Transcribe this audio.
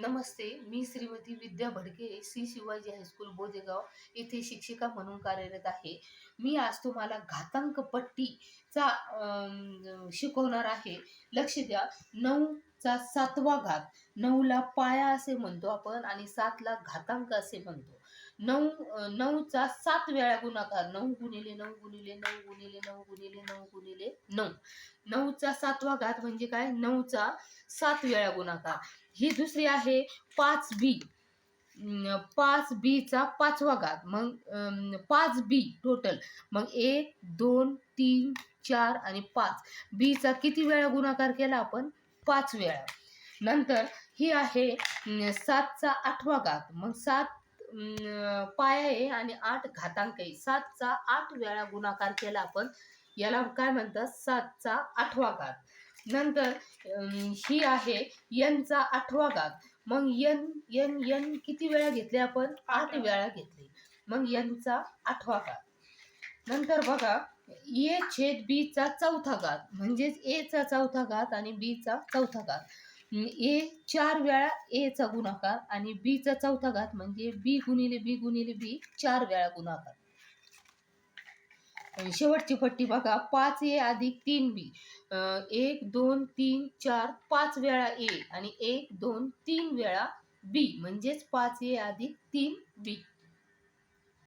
नमस्ते, मी श्रीमती विद्या Bhadke, Shri Shivaji high school Bodegaon येथे शिक्षिका म्हणून कार्यरत आहे. मी आज तुम्हाला घातांक पट्टीचा शिकवणार आहे. लक्ष द्या. 9चा 7वा घात, 9ला पाया असे म्हणतो आपण आणि 7ला घातांक असे म्हणतो. 9चा 7 वेळा गुणाकार 9 गुणिले 9 गुणिले 9 गुणिले 9 गुणिले 9 गुणिले 9. 9चा 7वा घात म्हणजे काय? 9चा 7 वेळा गुणाकार. ही दुसरी आहे 5b. 5bचा 5वा घात, मग 5b टोटल, मग 1 2 3 4 आणि 5. बीचा किती वेळा गुणाकार केला आपण? 5 वेळा. नंतर ही आहे 7चा 8वा घात, मग 7 पाया आहे आणि 8 घातांक आहे. 7चा 8 वेळा गुणाकार केला आपण, याला काय म्हणतात? 7चा 8वा घात. नंतर ही आहे n चा 8वा घात, मग n किती वेळा घेतले आपण? 8 वेळा घेतले, मग n चा 8वा घात. नंतर बघा a/b चा 4था घात, म्हणजेच a चा 4था घात आणि b चा 4था घात. a 4 वेळा a चा गुणाकार आणि b चा 4था घात म्हणजे b गुणिले b गुणिले b 4 वेळा गुणाकार. शेवटची पट्टी बघा, 5a अधिक 3b. 1 2 3 4 5 वेळा a आणि 1 2 3 वेळा b, म्हणजेच 5a अधिक 3b.